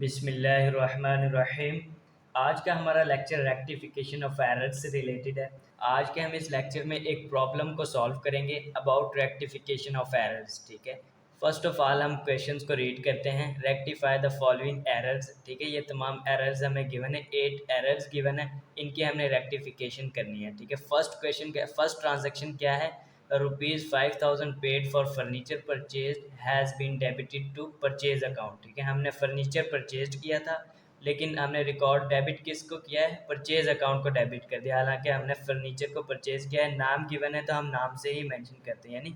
बिस्मिल्लाहिर्रहमानिर्रहीम। आज का हमारा लेक्चर रेक्टिफिकेशन ऑफ एरर्स से रिलेटेड है। आज के हम इस लेक्चर में एक प्रॉब्लम को सॉल्व करेंगे अबाउट रेक्टिफिकेशन ऑफ एरर्स। ठीक है, फर्स्ट ऑफ ऑल हम क्वेश्चंस को रीड करते हैं। Rectify the following errors. ठीक है, ये तमाम एरर्स हमें गिवन है, 8 एरर्स गिवन है, इनकी हमने रेक्टिफिकेशन करनी है। ठीक है, फर्स्ट क्वेश्चन क्या, फर्स्ट ट्रांजेक्शन क्या है? ₹5000 paid for furniture purchase has been debited to purchase account. ठीक है, हमने फर्नीचर परचेज किया था, लेकिन हमने रिकॉर्ड डेबिट किसको किया है? परचेज अकाउंट को डेबिट कर दिया। हालांकि हमने फर्नीचर को परचेज किया है, नाम गिवन है तो हम नाम से ही मेंशन करते हैं, यानी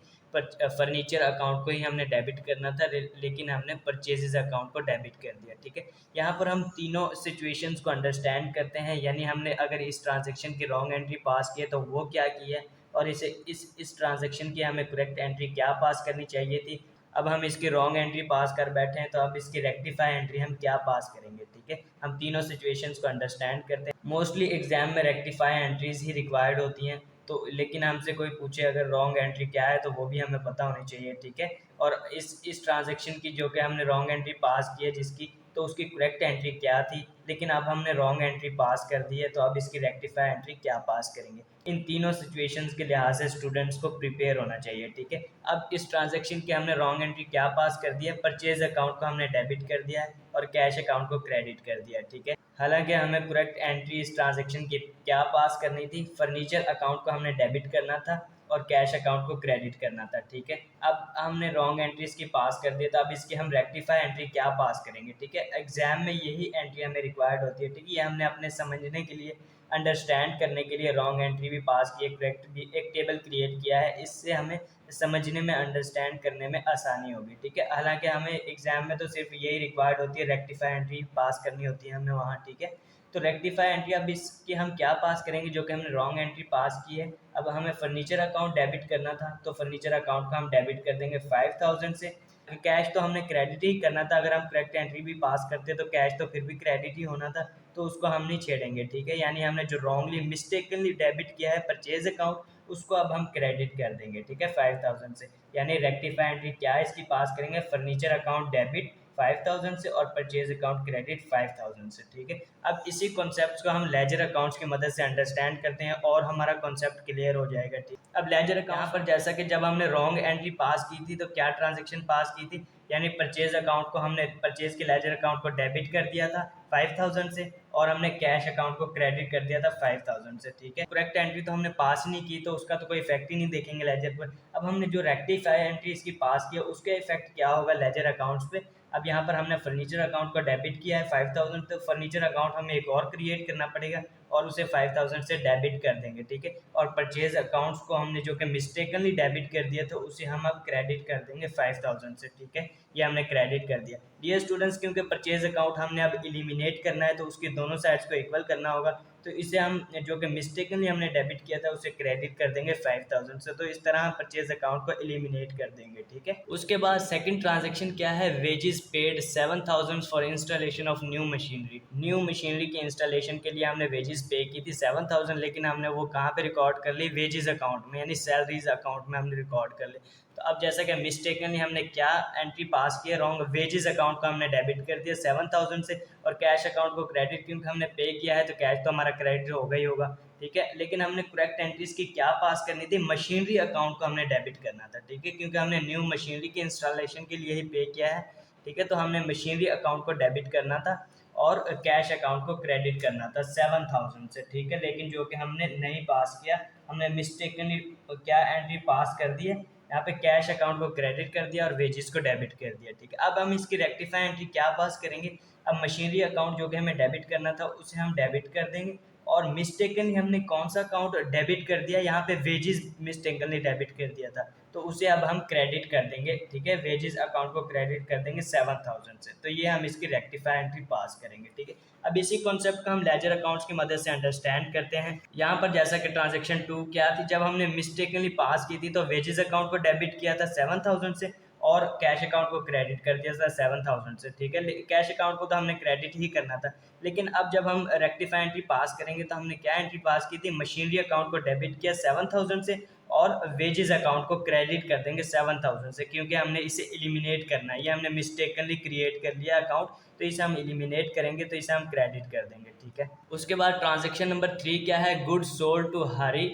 फर्नीचर अकाउंट को ही हमने डेबिट करना था, लेकिन हमने परचेजेस अकाउंट को डेबिट कर दिया। ठीक है, यहाँ पर हम तीनों सिचुएशंस को अंडरस्टैंड करते हैं, यानी हमने अगर इस ट्रांजेक्शन की रॉन्ग एंट्री पास की है तो वो क्या की है, और इस ट्रांजेक्शन की हमें करेक्ट एंट्री क्या पास करनी चाहिए थी। अब हम इसकी रॉन्ग एंट्री पास कर बैठे हैं, तो अब इसकी रेक्टिफाई एंट्री हम क्या पास करेंगे। ठीक है, हम तीनों सिचुएशंस को अंडरस्टैंड करते हैं। मोस्टली एग्जाम में रेक्टिफाई एंट्रीज ही रिक्वायर्ड होती हैं, तो लेकिन हमसे कोई पूछे अगर रॉन्ग एंट्री क्या है तो वो भी हमें पता होनी चाहिए। ठीक है, और इस ट्रांजेक्शन की जो कि हमने रॉन्ग एंट्री पास की है जिसकी, तो उसकी करेक्ट एंट्री क्या थी, लेकिन अब हमने रॉन्ग एंट्री पास कर दी है, तो अब इसकी रेक्टिफाई एंट्री क्या पास करेंगे। इन तीनों सिचुएशंस के लिहाज से स्टूडेंट्स को प्रिपेयर होना चाहिए। ठीक है, अब इस ट्रांजेक्शन की हमने रॉन्ग एंट्री क्या पास कर दिया है? परचेज अकाउंट को हमने डेबिट कर दिया है और कैश अकाउंट को क्रेडिट कर दिया है। ठीक है, हालांकि हमें करेक्ट एंट्री इस ट्रांजेक्शन की क्या पास करनी थी? फर्नीचर अकाउंट को हमने डेबिट करना था और कैश अकाउंट को क्रेडिट करना था। ठीक है, अब हमने रॉन्ग एंट्री इसकी पास कर दी, तो अब इसकी हम रेक्टिफाई एंट्री क्या पास करेंगे। ठीक है, एग्जाम में यही एंट्री हमें रिक्वायर्ड होती है। ठीक है, ये हमने अपने समझने के लिए, अंडरस्टैंड करने के लिए रॉन्ग एंट्री भी पास की है, करेक्ट भी, एक टेबल क्रिएट किया है, इससे हमें समझने में, अंडरस्टैंड करने में आसानी होगी। ठीक है, हालांकि हमें एग्जाम में तो सिर्फ यही रिक्वायर्ड होती है, रेक्टिफाई एंट्री पास करनी होती है हमें वहाँ। ठीक है, तो रेक्टिफाई एंट्री अब इसकी हम क्या पास करेंगे जो कि हमने रॉन्ग एंट्री पास की है। अब हमें फर्नीचर अकाउंट डेबिट करना था, तो फर्नीचर अकाउंट का हम डेबिट कर देंगे 5000 से। कैश तो हमने क्रेडिट ही करना था, अगर हम करेक्ट एंट्री भी पास करते तो कैश तो फिर भी क्रेडिट ही होना था, तो उसको हम नहीं छेड़ेंगे। ठीक है, यानी हमने जो रॉन्गली मिस्टेकनली डेबिट किया है परचेज अकाउंट, उसको अब हम क्रेडिट कर देंगे। ठीक है, 5000 से, यानी रेक्टिफाई एंट्री क्या है इसकी पास करेंगे? फर्नीचर अकाउंट डेबिट 5000 से और परचेज अकाउंट क्रेडिट 5000 से। ठीक है, अब इसी कॉन्सेप्ट को हम लेजर अकाउंट्स की मदद से अंडरस्टैंड करते हैं और हमारा कॉन्सेप्ट क्लियर हो जाएगा। ठीक, अब लेजर अकाउंट पर जैसा कि जब हमने रॉन्ग एंट्री पास की थी तो क्या ट्रांजेक्शन पास की थी, यानी परचेज अकाउंट को हमने, परचेज के लेजर अकाउंट को डेबिट कर दिया था 5000 से, और हमने कैश अकाउंट को क्रेडिट कर दिया था 5000 से। ठीक है, करेक्ट एंट्री तो हमने पास नहीं की, तो उसका तो कोई इफेक्ट ही नहीं देखेंगे लेजर पर। अब हमने जो रेक्टिफाई एंट्री इसकी पास किया, उसका इफेक्ट क्या होगा लेजर अकाउंट्स पे। अब यहाँ पर हमने फर्नीचर अकाउंट को डेबिट किया है 5000, तो फर्नीचर अकाउंट हमें एक और क्रिएट करना पड़ेगा और उसे 5000 से डेबिट कर देंगे। ठीक है, और परचेज अकाउंट्स को हमने जो कि मिस्टेकनली डेबिट कर दिया, तो उसे हम अब क्रेडिट कर देंगे 5000 से। ठीक है, ये हमने क्रेडिट कर दिया। डियर स्टूडेंट्स, क्योंकि परचेज अकाउंट हमने अब एलिमिनेट करना है, तो उसके दोनों साइड्स को इक्वल करना होगा, तो इसे हम जो कि मिस्टेकनली हमने डेबिट किया था उसे क्रेडिट कर देंगे 5000 से। तो इस तरह हम परचेज अकाउंट को एलिमिनेट कर देंगे। ठीक है, उसके बाद सेकंड ट्रांजैक्शन क्या है? Wages paid 7000 for installation of new machinery. New machinery के इंस्टॉलेशन के लिए हमने वेजेस पे की थी 7000, लेकिन हमने वो कहाँ पे रिकॉर्ड कर ली? वेजेस अकाउंट में, यानी सैलरीज अकाउंट में हमने रिकॉर्ड कर ली। तो अब जैसा कि मिस्टेकनली हमने क्या एंट्री पास की है? रॉन्ग, वेजेस अकाउंट को हमने डेबिट कर दिया 7000 से, और कैश अकाउंट को क्रेडिट, क्योंकि हमने पे किया है तो कैश तो हमारा क्रेडिट होगा ही होगा। ठीक है, लेकिन हमने करेक्ट एंट्रीज की क्या पास करनी थी? मशीनरी अकाउंट को हमने डेबिट करना था। ठीक है, क्योंकि हमने न्यू मशीनरी की इंस्टॉलेशन के लिए ही पे किया है। ठीक है, तो हमने मशीनरी अकाउंट को डेबिट करना था और कैश अकाउंट को क्रेडिट करना था 7000 से। ठीक है, लेकिन जो कि हमने नहीं पास किया, हमने मिस्टेकली क्या एंट्री पास कर दी है, यहाँ पे कैश अकाउंट को क्रेडिट कर दिया और वेजेस को डेबिट कर दिया। ठीक है, अब हम इसकी रेक्टिफाई एंट्री क्या पास करेंगे? अब मशीनरी अकाउंट जो कि हमें डेबिट करना था उसे हम डेबिट कर देंगे, और मिस्टेकनली हमने कौन सा अकाउंट डेबिट कर दिया? यहाँ पे वेजेस मिस्टेकनली डेबिट कर दिया था, तो उसे अब हम क्रेडिट कर देंगे। ठीक है, वेजेस अकाउंट को क्रेडिट कर देंगे 7000 से, तो ये हम इसकी रेक्टिफाई एंट्री पास करेंगे। ठीक है, अब इसी कॉन्सेप्ट को हम लेजर अकाउंट्स की मदद से अंडरस्टैंड करते हैं। यहाँ पर जैसा कि ट्रांजेक्शन 2 क्या थी, जब हमने मिस्टेकनली पास की थी तो वेजेस अकाउंट को डेबिट किया था 7000 से और कैश अकाउंट को क्रेडिट कर दिया था 7000 से। ठीक है, कैश अकाउंट को तो हमने क्रेडिट ही करना था, लेकिन अब जब हम रेक्टिफाई एंट्री पास करेंगे तो हमने क्या एंट्री पास की थी? मशीनरी अकाउंट को डेबिट किया 7000 से और वेजेस अकाउंट को क्रेडिट कर देंगे 7,000 से, क्योंकि हमने इसे एलिमिनेट करना है, ये हमने मिस्टेकनली क्रिएट कर लिया अकाउंट, तो इसे हम एलिमिनेट करेंगे, तो इसे हम क्रेडिट कर देंगे, ठीक है। उसके बाद ट्रांजेक्शन नंबर 3 क्या है, goods sold to Hari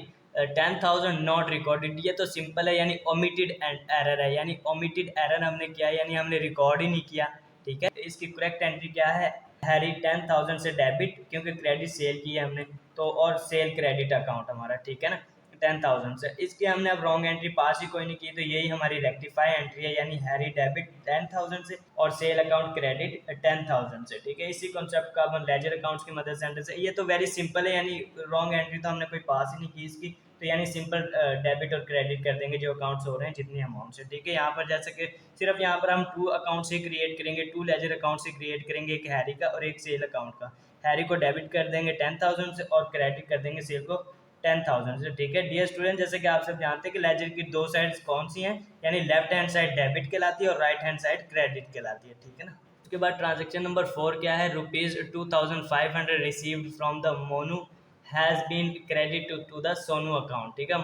10,000 not recorded. ये तो सिंपल है, यानी ओमिटेड एरर है, यानी ओमिटेड एरर हमने किया, यानी हमने रिकॉर्ड ही नहीं किया, ठीक है। इसकी करेक्ट एंट्री क्या है, हैरी 10,000 से डेबिट, क्योंकि क्रेडिट सेल की है हमने, तो और सेल क्रेडिट अकाउंट हमारा, ठीक है ना, 10,000 से। इसकी हमने अब रॉन्ग एंट्री पास ही कोई नहीं की, तो यही हमारी रेक्टिफाई एंट्री है, यानी हैरी डेबिट 10,000 से और सेल अकाउंट क्रेडिट 10,000 से, ठीक है। इसी कॉन्सेप्ट का अपन लेजर अकाउंट्स की मदद से अंडर से, ये तो वेरी सिंपल है, यानी रॉन्ग एंट्री तो हमने कोई पास ही नहीं की इसकी, तो यानी सिंपल डेबिट और क्रेडिट कर देंगे जो अकाउंट्स हो रहे हैं जितनी अमाउंट से, ठीक है। यहाँ पर जैसे कि सिर्फ यहाँ पर हम 2 अकाउंट से क्रिएट करेंगे, 2 लेजर अकाउंट से क्रिएट करेंगे, एक हैरी का और एक सेल अकाउंट का। हैरी को डेबिट कर देंगे 10,000 से और क्रेडिट कर देंगे सेल को 10,000 से, ठीक है। डियर स्टूडेंट, जैसे कि आप सब जानते हैं कि लेजर की 2 साइड्स कौन सी हैं, यानी लेफ्ट हैंड साइड डेबिट कहलाती है और राइट हैंड साइड क्रेडिट कहलाती है, ठीक है ना। उसके बाद ट्रांजेक्शन नंबर 4 क्या है, ₹2,500 received from the Monu has been credit to the Sonu account, ठीक है।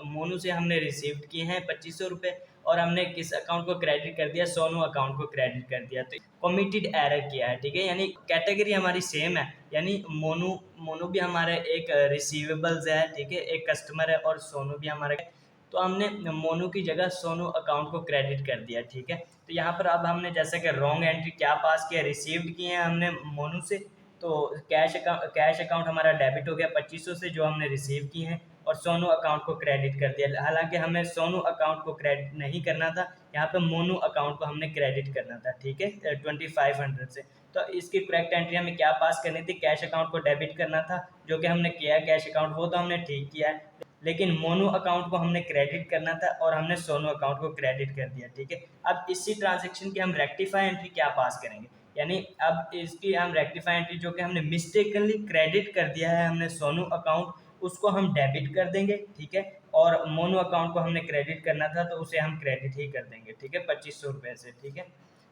मोनू से हमने रिसीव किए हैं 2,500 रुपये, और हमने किस अकाउंट को क्रेडिट कर दिया, सोनू अकाउंट को क्रेडिट कर दिया, तो कमिटेड एरर किया है, ठीक है। यानी कैटेगरी हमारी सेम है, यानी मोनू मोनू भी हमारे एक रिसीवेबल्स है, ठीक है, एक कस्टमर है, और सोनू भी हमारा, तो हमने मोनू की जगह सोनू अकाउंट को क्रेडिट कर दिया, ठीक है। तो यहाँ पर अब हमने जैसे कि रॉन्ग एंट्री क्या पास किया, रिसीव्ड किए हैं हमने मोनू से, तो कैश अकाउंट हमारा डेबिट हो गया 2,500 से जो हमने रिसीव की हैं, और सोनू अकाउंट को क्रेडिट कर दिया। हालांकि हमें सोनू अकाउंट को क्रेडिट नहीं करना था, यहाँ पे मोनू अकाउंट को हमने क्रेडिट करना था, ठीक है, 2,500 से। तो इसकी करेक्ट एंट्री हमें क्या पास करनी थी, कैश अकाउंट को डेबिट करना था, जो कि हमने किया है, कैश अकाउंट वो तो हमने ठीक किया है, लेकिन मोनू अकाउंट को हमने क्रेडिट करना था और हमने सोनू अकाउंट को क्रेडिट कर दिया, ठीक है। अब इसी ट्रांजेक्शन की हम रेक्टिफाई एंट्री क्या पास करेंगे, यानी अब इसकी हम रेक्टिफाई एंट्री जो कि हमने मिस्टेकनली क्रेडिट कर दिया है हमने सोनू अकाउंट, उसको हम डेबिट कर देंगे, ठीक है। और मोनू अकाउंट को हमने क्रेडिट करना था, तो उसे हम क्रेडिट ही कर देंगे, ठीक है, 2,500 रुपये से, ठीक है।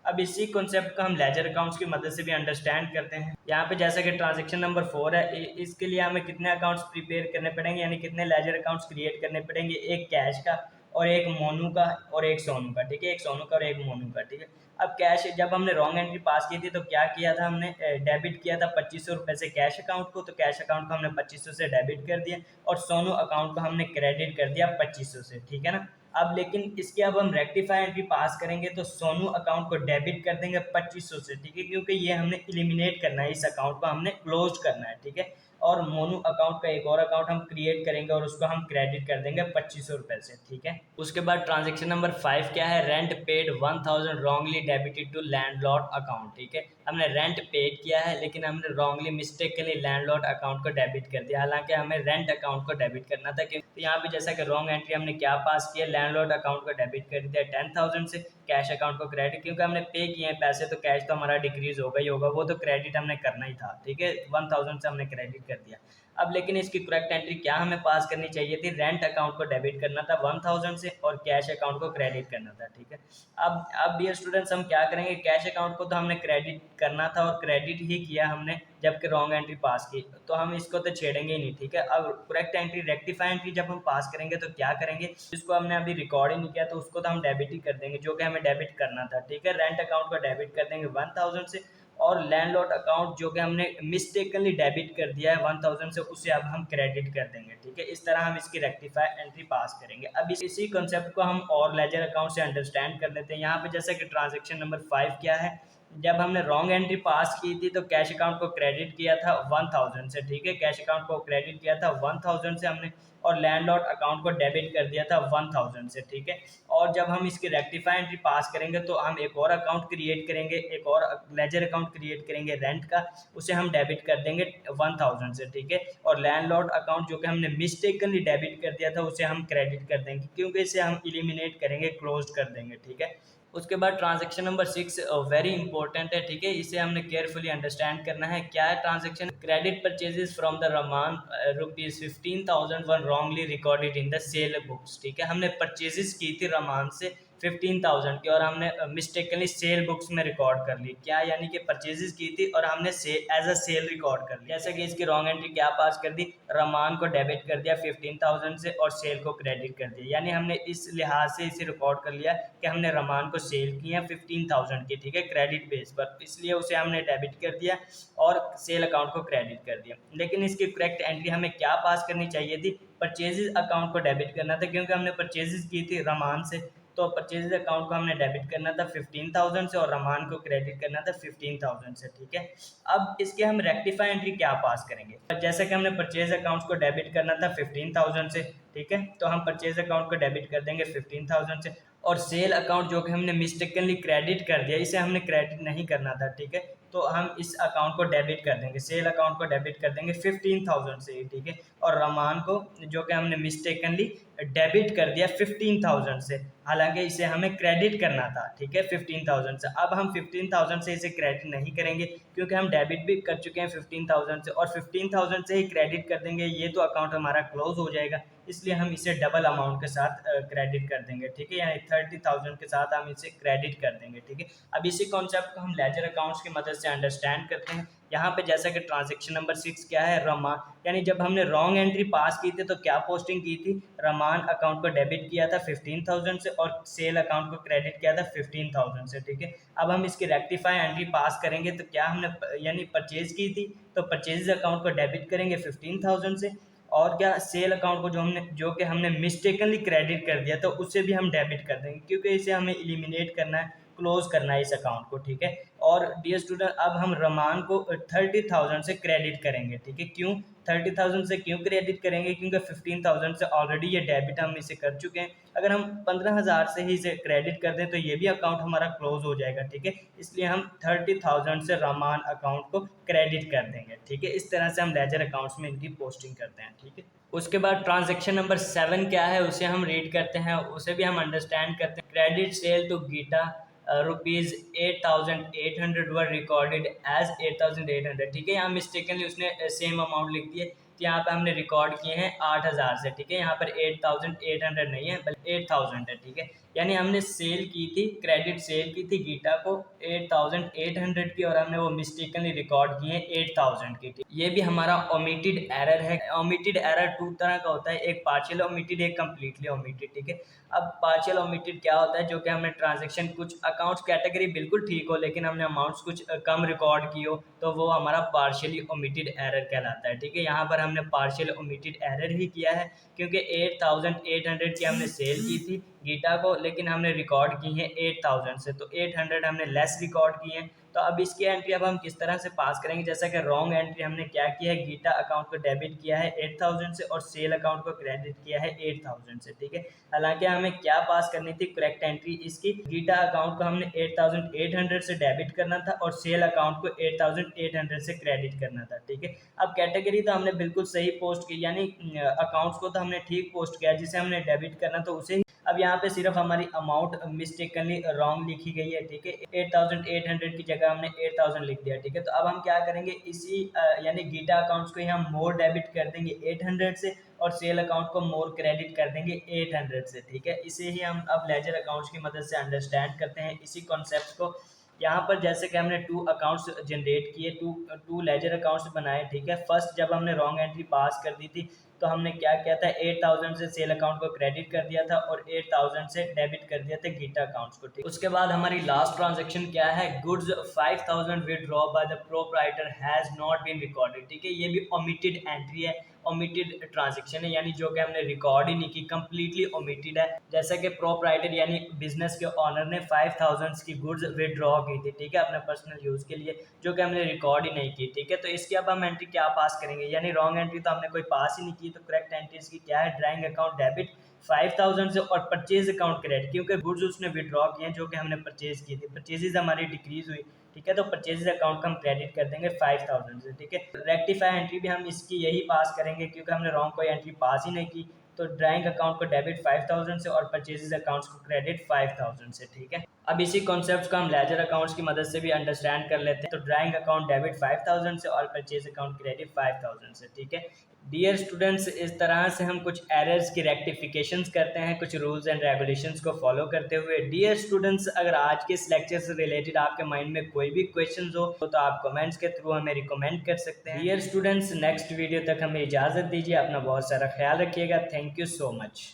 अब इसी कॉन्सेप्ट का हम लेजर अकाउंट्स की मदद से भी अंडरस्टैंड करते हैं। यहाँ पे जैसा कि ट्रांजैक्शन नंबर 4 है, इसके लिए हमें कितने अकाउंट्स प्रिपेयर करने पड़ेंगे, यानी कितने लेजर अकाउंट्स क्रिएट करने पड़ेंगे, एक कैश का और एक मोनू का और एक सोनू का, ठीक है, एक सोनू का और एक मोनू का, ठीक है। अब कैश, जब हमने रॉन्ग एंट्री पास की थी तो क्या किया था हमने, डेबिट किया था 2,500 रुपये से कैश अकाउंट को, तो कैश अकाउंट को हमने 2,500 से डेबिट कर दिया और सोनू अकाउंट को हमने क्रेडिट कर दिया 2,500 से, ठीक है ना। अब लेकिन इसके अब हम रेक्टिफाई एंट्री पास करेंगे तो सोनू अकाउंट को डेबिट कर देंगे 2,500 से, ठीक है, क्योंकि ये हमने एलिमिनेट करना है, इस अकाउंट को हमने क्लोज करना है, ठीक है। और मोनू अकाउंट का एक और अकाउंट हम क्रिएट करेंगे और उसको हम क्रेडिट कर देंगे 2,500 रुपये से, ठीक है। उसके बाद ट्रांजेक्शन नंबर 5 क्या है, rent paid 1,000 wrongly debited to landlord account, ठीक है। हमने रेंट पेड किया है, लेकिन हमने रॉन्गली मिस्टेकली लैंडलॉर्ड अकाउंट को डेबिट कर दिया, हालांकि हमें रेंट अकाउंट को डेबिट करना था। तो यहाँ पे जैसा कि रॉन्ग एंट्री हमने क्या पास किया, लैंडलॉर्ड अकाउंट को डेबिट कर दिया 10,000 से, कैश अकाउंट को क्रेडिट, क्योंकि हमने पे किए हैं पैसे, तो कैश तो हमारा डिक्रीज होगा ही होगा, वो तो क्रेडिट हमने करना ही था, ठीक है, 1,000 से हमने क्रेडिट कर दिया। अब लेकिन इसकी करेक्ट एंट्री क्या हमें पास करनी चाहिए थी, रेंट अकाउंट को डेबिट करना था 1,000 से और कैश अकाउंट को क्रेडिट करना था, ठीक है। अब डियर स्टूडेंट्स, हम क्या करेंगे, कैश अकाउंट को तो हमने क्रेडिट करना था और क्रेडिट ही किया हमने, जबकि रॉन्ग एंट्री पास की, तो हम इसको तो छेड़ेंगे ही नहीं, ठीक है। अब करेक्ट एंट्री, रेक्टिफाई एंट्री जब हम पास करेंगे तो क्या करेंगे, जिसको हमने अभी रिकॉर्ड ही नहीं किया तो उसको तो हम डेबिट ही कर देंगे, जो कि हमें डेबिट करना था, ठीक है। रेंट अकाउंट को डेबिट कर देंगे 1,000 से, और लैंडलॉर्ड अकाउंट जो कि हमने मिस्टेकनली डेबिट कर दिया है 1,000 से, उसे अब हम क्रेडिट कर देंगे, ठीक है। इस तरह हम इसकी रेक्टिफाई एंट्री पास करेंगे। अब इसी कॉन्सेप्ट को हम और लेजर अकाउंट से अंडरस्टैंड कर लेते हैं। यहाँ पे जैसे कि ट्रांजेक्शन नंबर 5 क्या है, जब हमने रॉन्ग एंट्री पास की थी तो कैश अकाउंट को क्रेडिट किया था 1,000 से, ठीक है, कैश अकाउंट को क्रेडिट किया था 1,000 से हमने, और लैंडलॉर्ड अकाउंट को डेबिट कर दिया था 1,000 से, ठीक है। और जब हम इसकी रेक्टिफाई एंट्री पास करेंगे तो हम एक और अकाउंट क्रिएट करेंगे, एक और लेजर अकाउंट क्रिएट करेंगे रेंट का, उसे हम डेबिट कर देंगे 1,000 से, ठीक है। और लैंडलॉर्ड अकाउंट जो कि हमने मिस्टेकनली डेबिट कर दिया था उसे हम क्रेडिट कर देंगे, क्योंकि इसे हम एलिमिनेट करेंगे, क्लोज कर देंगे, ठीक है। उसके बाद ट्रांजैक्शन नंबर 6 वेरी इंपॉर्टेंट है, ठीक है, इसे हमने केयरफुली अंडरस्टैंड करना है। क्या है transaction, credit purchases from the Raman ₹15,000 one wrongly recorded in the sale books, ठीक है। हमने परचेजेस की थी रमान से 15,000 की और हमने मिस्टेकनली सेल बुक्स में रिकॉर्ड कर ली, क्या यानी कि परचेजेस की थी और हमने एज अ सेल रिकॉर्ड कर ली। जैसे कि इसकी रॉन्ग एंट्री क्या पास कर दी, रमान को डेबिट कर दिया 15,000 से और सेल को क्रेडिट कर दिया, यानी हमने इस लिहाज से इसे रिकॉर्ड कर लिया कि हमने रमान को सेल की है 15,000 की, ठीक है, क्रेडिट बेस पर, इसलिए उसे हमने डेबिट कर दिया और सेल अकाउंट को क्रेडिट कर दिया। लेकिन इसकी करेक्ट एंट्री हमें क्या पास करनी चाहिए थी, परचेजेस अकाउंट को डेबिट करना था, क्योंकि हमने परचेजेस की थी रमान से, तो परचेजेस अकाउंट को हमने डेबिट करना था 15,000 से और रमान को क्रेडिट करना था 15,000 से, ठीक है। अब इसके हम रेक्टिफाई एंट्री क्या पास करेंगे, जैसे कि हमने परचेज अकाउंट को डेबिट करना था 15,000 से, ठीक है, तो हम परचेज अकाउंट को डेबिट कर देंगे 15,000 से, और सेल अकाउंट जो कि हमने मिस्टेकनली क्रेडिट कर दिया, इसे हमने क्रेडिट नहीं करना था, ठीक है, तो हम इस अकाउंट को डेबिट कर देंगे, सेल अकाउंट को डेबिट कर देंगे 15,000 से, ठीक है, और रमान को जो कि हमने मिस्टेकनली डेबिट कर दिया 15,000 से, हालांकि इसे हमें क्रेडिट करना था, ठीक है, 15,000 से। अब हम 15,000 से इसे क्रेडिट नहीं करेंगे क्योंकि हम डेबिट भी कर चुके हैं 15,000 से, और 15,000 से ही क्रेडिट कर देंगे, ये तो अकाउंट हमारा क्लोज हो जाएगा, इसलिए हम इसे डबल अमाउंट के साथ क्रेडिट कर देंगे, ठीक है, यानी 30,000 के साथ हम इसे क्रेडिट कर देंगे, ठीक है। अब इसी कॉन्सेप्ट को हम लेजर अकाउंट्स की मदद से अंडरस्टैंड करते हैं। यहाँ पे जैसा कि ट्रांजेक्शन नंबर 6 क्या है, रमान, यानी जब हमने रॉन्ग एंट्री पास की थी तो क्या पोस्टिंग की थी, रमान अकाउंट को डेबिट किया था 15,000 से और सेल अकाउंट को क्रेडिट किया था 15,000 से, ठीक है। अब हम इसकी रेक्टिफाई एंट्री पास करेंगे तो क्या हमने यानी परचेज की थी तो परचेज अकाउंट को डेबिट करेंगे 15,000 से, और क्या सेल अकाउंट को जो कि हमने मिस्टेकनली क्रेडिट कर दिया तो उसे भी हम डेबिट कर देंगे, क्योंकि इसे हमें एलिमिनेट करना है, क्लोज करना है इस अकाउंट को, ठीक है। और डियर स्टूडेंट, अब हम रमान को 30,000 से क्रेडिट करेंगे, ठीक है, क्यों 30,000 से क्यों क्रेडिट करेंगे, क्योंकि 15,000 से ऑलरेडी ये डेबिट हम इसे कर चुके हैं, अगर हम 15,000 से ही इसे क्रेडिट कर दें तो ये भी अकाउंट हमारा क्लोज हो जाएगा, ठीक है, इसलिए हम 30,000 से रमान अकाउंट को क्रेडिट कर देंगे, ठीक है। इस तरह से हम लेजर अकाउंट्स में इनकी पोस्टिंग करते हैं, ठीक है। उसके बाद ट्रांजेक्शन नंबर 7 क्या है उसे हम रीड करते हैं, उसे भी हम अंडरस्टैंड करते हैं। Credit sale to Geeta rupees 8,800 were recorded as 8,800, ठीक है, यहाँ मिस्टेकनली उसने सेम अमाउंट लिख दिए, तो यहाँ पे हमने रिकॉर्ड किए हैं 8,000 से, ठीक है, यहाँ पर 8,800 नहीं है बल्कि 8,000 है, ठीक है, यानी हमने सेल की थी, क्रेडिट सेल की थी गीता को 8,800 की और हमने वो मिस्टेकनली रिकॉर्ड किए 8,000 की, ठीक। ये भी हमारा ओमिटेड एरर है। ओमिटेड एरर टू तरह का होता है, एक पार्शियल ओमिटेड, एक कम्प्लीटली ओमिटेड, ठीक है। अब पार्शियल ओमिटेड क्या होता है, जो कि हमने ट्रांजेक्शन कुछ अकाउंट्स कैटेगरी बिल्कुल ठीक हो लेकिन हमने अमाउंट्स कुछ कम रिकॉर्ड की हो तो वो हमारा पार्शियली ओमिटेड एरर कहलाता है, ठीक है। यहाँ पर हमने पार्शियल ओमिटेड एरर ही किया है क्योंकि 8,800 की हमने सेल की थी गीता को, लेकिन हमने रिकॉर्ड की है 8,000 से, तो 800 हमने लेस रिकॉर्ड की हैं। तो अब इसकी एंट्री अब हम किस तरह से पास करेंगे, जैसा कि रॉन्ग एंट्री हमने क्या किया है, गीता अकाउंट को डेबिट किया है 8,000 से और सेल अकाउंट को क्रेडिट किया है 8,000 से, ठीक है। हालांकि हमें क्या पास करनी थी करेक्ट एंट्री, इसकी गीता अकाउंट को हमने 8,800 से डेबिट करना था और सेल अकाउंट को 8,800 से क्रेडिट करना था, ठीक है। अब कैटेगरी तो हमने बिल्कुल सही पोस्ट की, यानी अकाउंट्स को तो हमने ठीक पोस्ट किया, जिसे हमने डेबिट करना तो उसे ही। अब यहाँ पे सिर्फ हमारी अमाउंट मिस्टेकनली रॉन्ग लिखी गई है, ठीक है, 8,800 की जगह हमने 8,000 लिख दिया, ठीक है। तो अब हम क्या करेंगे, इसी यानी गीता अकाउंट्स को ही हम मोर डेबिट कर देंगे 800 से और सेल अकाउंट को मोर क्रेडिट कर देंगे 800 से, ठीक है। इसे ही हम अब लेजर अकाउंट्स की मदद से अंडरस्टैंड करते हैं इसी कॉन्सेप्ट को। यहाँ पर जैसे कि हमने 2 अकाउंट्स जनरेट किए, टू लेजर अकाउंट्स बनाए, ठीक है। फर्स्ट जब हमने रॉन्ग एंट्री पास कर दी थी तो हमने क्या किया था, 8,000 से सेल अकाउंट को क्रेडिट कर दिया था और 8,000 से डेबिट कर दिया था गीता अकाउंट्स को, ठीक। उसके बाद हमारी लास्ट ट्रांजेक्शन क्या है, goods 5,000 withdraw by the proprietor has not been recorded, ठीक है, ये भी ओमिटेड एंट्री है, ओमिटेड ट्रांजेक्शन है, यानी जो कि हमने रिकॉर्ड ही नहीं की, कंप्लीटली ओमिटेड है। जैसे कि प्रोप्राइटर यानी बिजनेस के ऑनर ने 5,000 की गुड्स विदड्रॉ की थी, ठीक है, अपने पर्सनल यूज़ के लिए, जो कि हमने रिकॉर्ड ही नहीं की, ठीक है। तो इसकी अब हम एंट्री क्या पास करेंगे, यानी रॉन्ग एंट्री तो हमने कोई पास ही नहीं की, तो करेक्ट एंट्री इसकी क्या है, ड्राइंग अकाउंट डेबिट 5,000 से और परचेज अकाउंट क्रेडिट, क्योंकि गुड्स उसने विड्रॉ किए हैं जो कि हमने परचेज की थी, परचेजेज हमारी डिक्रीज हुई, ठीक है, तो परचेजेज अकाउंट का हम क्रेडिट कर देंगे 5,000 से, ठीक है। रेक्टिफाई एंट्री भी हम इसकी यही पास करेंगे क्योंकि हमने रॉन्ग कोई एंट्री पास ही नहीं की, तो ड्राइंग अकाउंट को डेबिट 5,000 से और परचेजेज अकाउंट्स को क्रेडिट 5,000 से, ठीक है। अब इसी कॉन्सेप्ट को हम लेजर अकाउंट्स की मदद से भी अंडरस्टैंड कर लेते हैं। तो ड्राइंग अकाउंट डेबिट 5,000 से और परचेज अकाउंट क्रेडिट 5,000 से, ठीक है। डियर स्टूडेंट्स, इस तरह से हम कुछ एरर्स की रेक्टिफिकेशंस करते हैं कुछ रूल्स एंड रेगुलेशंस को फॉलो करते हुए। डियर स्टूडेंट्स, अगर आज के इस लेक्चर से रिलेटेड आपके माइंड में कोई भी क्वेश्चंस हो तो आप कमेंट्स के थ्रू हमें रिकमेंड कर सकते हैं। डियर स्टूडेंट्स, नेक्स्ट वीडियो तक हमें इजाज़त दीजिए। अपना बहुत सारा ख्याल रखिएगा। Thank you so much.